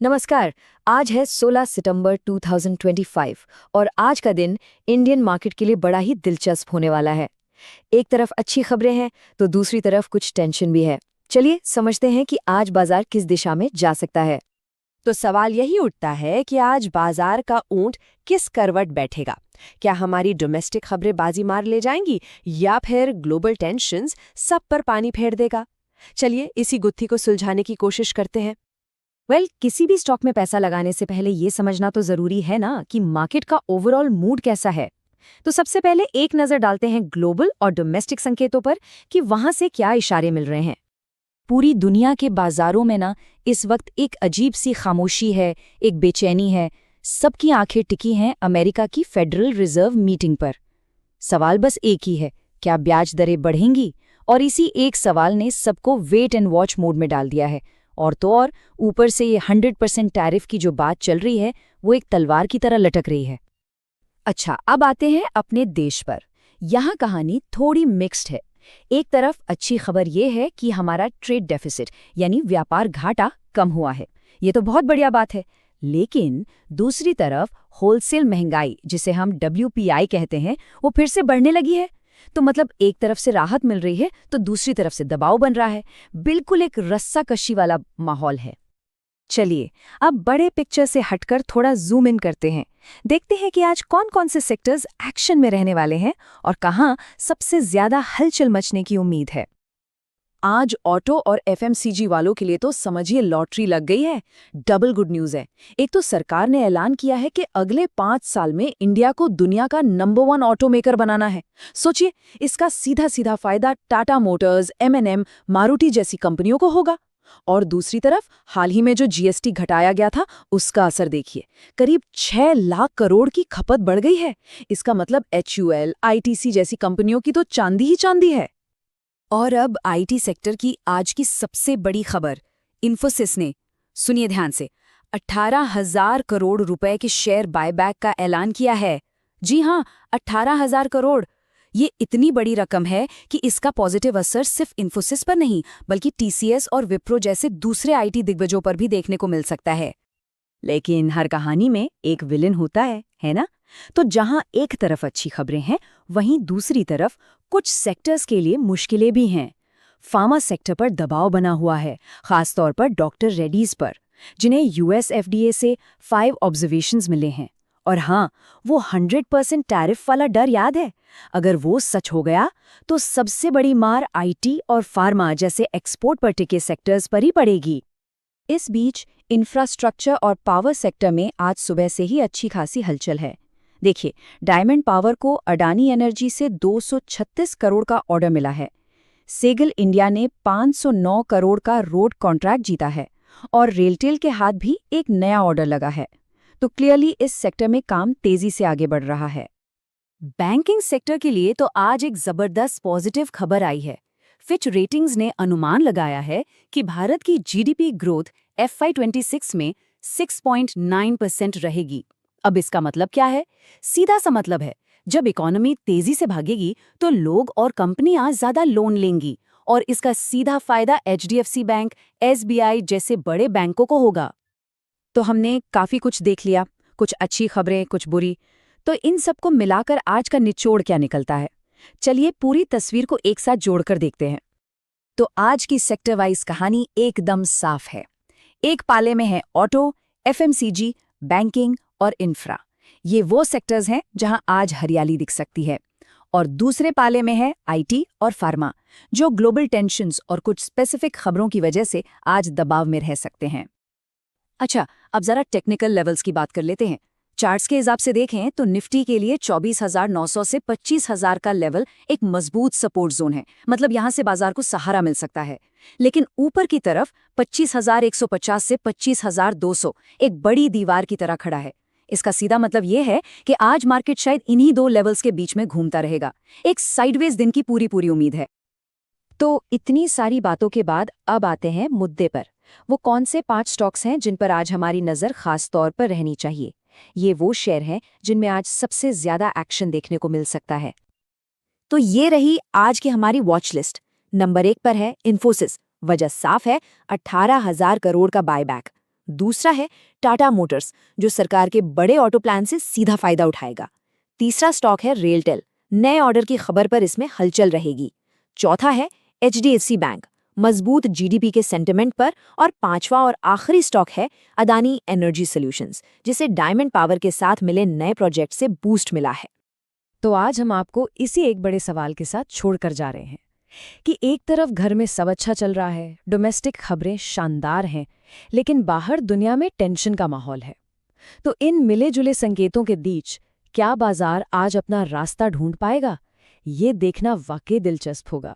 नमस्कार। आज है 16 सितंबर 2025 और आज का दिन इंडियन मार्केट के लिए बड़ा ही दिलचस्प होने वाला है। एक तरफ अच्छी खबरें हैं तो दूसरी तरफ कुछ टेंशन भी है। चलिए समझते हैं कि आज बाजार किस दिशा में जा सकता है। तो सवाल यही उठता है कि आज बाजार का ऊंट किस करवट बैठेगा। क्या हमारी डोमेस्टिक खबरें बाजी मार ले जाएंगी या फिर ग्लोबल टेंशन्स सब पर पानी फेर देगा। चलिए इसी गुत्थी को सुलझाने की कोशिश करते हैं। किसी भी स्टॉक में पैसा लगाने से पहले ये समझना तो जरूरी है ना कि मार्केट का ओवरऑल मूड कैसा है। तो सबसे पहले एक नजर डालते हैं ग्लोबल और डोमेस्टिक संकेतों पर कि वहां से क्या इशारे मिल रहे हैं। पूरी दुनिया के बाजारों में ना इस वक्त एक अजीब सी खामोशी है, एक बेचैनी है। सबकी आंखें टिकी हैं अमेरिका की फेडरल रिजर्व मीटिंग पर। सवाल बस एक ही है, क्या ब्याज दरें बढ़ेंगी? और इसी एक सवाल ने सबको वेट एंड वॉच मोड में डाल दिया है। और तो और ऊपर से ये 100% टैरिफ की जो बात चल रही है वो एक तलवार की तरह लटक रही है। अच्छा, अब आते हैं अपने देश पर। यहाँ कहानी थोड़ी मिक्स्ड है। एक तरफ अच्छी खबर ये है कि हमारा ट्रेड डेफिसिट यानी व्यापार घाटा कम हुआ है। ये तो बहुत बढ़िया बात है। लेकिन दूसरी तरफ होलसेल महंगाई, जिसे हम WPI कहते हैं, वो फिर से बढ़ने लगी है। तो मतलब एक तरफ से राहत मिल रही है तो दूसरी तरफ से दबाव बन रहा है। बिल्कुल एक रस्साकशी वाला माहौल है। चलिए अब बड़े पिक्चर से हटकर थोड़ा जूम इन करते हैं। देखते हैं कि आज कौन कौन से सेक्टर्स एक्शन में रहने वाले हैं और कहाँ सबसे ज्यादा हलचल मचने की उम्मीद है। आज ऑटो और FMCG वालों के लिए तो समझिए लॉटरी लग गई है। डबल गुड न्यूज़ है। एक तो सरकार ने ऐलान किया है कि अगले 5 साल में इंडिया को दुनिया का नंबर 1 ऑटो मेकर बनाना है। सोचिए, इसका सीधा सीधा फायदा टाटा मोटर्स, M&M, मारुति जैसी कंपनियों को होगा। और दूसरी तरफ हाल ही में जो GST घटाया गया था उसका असर देखिए। करीब 6 लाख करोड़ की खपत बढ़ गई है। इसका मतलब HUL, ITC जैसी कंपनियों की तो चांदी ही चांदी है। और अब IT सेक्टर की आज की सबसे बड़ी खबर। इन्फोसिस ने, सुनिए ध्यान से, 18,000 करोड़ रुपए के शेयर बायबैक का ऐलान किया है। जी हाँ, 18,000 करोड़। ये इतनी बड़ी रकम है कि इसका पॉजिटिव असर सिर्फ इन्फोसिस पर नहीं बल्कि TCS और विप्रो जैसे दूसरे IT दिग्गजों पर भी देखने को मिल सकता है। लेकिन हर कहानी में एक विलेन होता है ना? तो जहां एक तरफ अच्छी खबरें हैं, वहीं दूसरी तरफ कुछ सेक्टर्स के लिए मुश्किलें भी हैं। फार्मा सेक्टर पर दबाव बना हुआ है, खासतौर पर डॉक्टर रेड्डीज पर, जिन्हें US FDA से 5 ऑब्जर्वेशंस मिले हैं। और हाँ, वो 100% टैरिफ वाला डर याद है? अगर वो सच हो गया तो सबसे बड़ी मार IT और फार्मा जैसे एक्सपोर्ट पर टिके सेक्टर्स पर ही पड़ेगी। इस बीच इंफ्रास्ट्रक्चर और पावर सेक्टर में आज सुबह से ही अच्छी खासी हलचल है। देखिए, डायमंड पावर को अडानी एनर्जी से 236 करोड़ का ऑर्डर मिला है। सेगल इंडिया ने 509 करोड़ का रोड कॉन्ट्रैक्ट जीता है और रेलटेल के हाथ भी एक नया ऑर्डर लगा है। तो क्लियरली इस सेक्टर में काम तेजी से आगे बढ़ रहा है। बैंकिंग सेक्टर के लिए तो आज एक जबरदस्त पॉजिटिव खबर आई है। फिच रेटिंग्स ने अनुमान लगाया है कि भारत की GDP ग्रोथ FY26 में 6.9% रहेगी। अब इसका मतलब क्या है? सीधा सा मतलब है, जब इकोनॉमी तेजी से भागेगी तो लोग और कंपनियां ज्यादा लोन लेंगी और इसका सीधा फायदा HDFC बैंक, SBI जैसे बड़े बैंकों को होगा। तो हमने काफी कुछ देख लिया, कुछ अच्छी खबरें, कुछ बुरी। तो इन सबको मिलाकर आज का निचोड़ क्या निकलता है? चलिए पूरी तस्वीर को एक साथ जोड़कर देखते हैं। तो आज की सेक्टर वाइज कहानी एकदम साफ है। एक पाले में है ऑटो, FMCG, बैंकिंग और इंफ्रा। ये वो सेक्टर्स हैं जहां आज हरियाली दिख सकती है। और दूसरे पाले में है IT और फार्मा, जो ग्लोबल टेंशन्स और कुछ स्पेसिफिक खबरों की वजह से आज दबाव में रह सकते हैं। अच्छा, अब जरा टेक्निकल लेवल्स की बात कर लेते हैं। चार्ट्स के हिसाब से देखें तो निफ्टी के लिए 24,900 से 25,000 का लेवल एक मजबूत सपोर्ट जोन है। मतलब यहां से बाजार को सहारा मिल सकता है। लेकिन ऊपर की तरफ 25,150 से 25,200 एक बड़ी दीवार की तरह खड़ा है। इसका सीधा मतलब यह है कि आज मार्केट शायद इन्हीं दो लेवल्स के बीच में घूमता रहेगा। एक साइडवेज दिन की पूरी उम्मीद है। तो इतनी सारी बातों के बाद अब आते हैं मुद्दे पर। वो कौन से 5 स्टॉक्स हैं जिन पर आज हमारी नजर खास तौर पर रहनी चाहिए? ये वो शेयर हैं जिनमें आज सबसे ज्यादा एक्शन देखने को मिल सकता है। तो ये रही आज की हमारी वॉच लिस्ट। नंबर 1 पर है इन्फोसिस। वजह साफ है, 18,000 करोड़ का बायबैक। दूसरा है टाटा मोटर्स, जो सरकार के बड़े ऑटो प्लान से सीधा फायदा उठाएगा। तीसरा स्टॉक है रेलटेल, नए ऑर्डर की खबर पर इसमें हलचल रहेगी। चौथा है एचडीएफसी बैंक, मजबूत जीडीपी के सेंटिमेंट पर। और पांचवा और आखिरी स्टॉक है अदानी एनर्जी सॉल्यूशंस, जिसे डायमंड पावर के साथ मिले नए प्रोजेक्ट से बूस्ट मिला है। तो आज हम आपको इसी एक बड़े सवाल के साथ छोड़कर जा रहे हैं कि एक तरफ घर में सब अच्छा चल रहा है, डोमेस्टिक खबरें शानदार हैं, लेकिन बाहर दुनिया में टेंशन का माहौल है। तो इन मिले जुले संकेतों के बीच क्या बाजार आज अपना रास्ता ढूंढ पाएगा? ये देखना वाकई दिलचस्प होगा।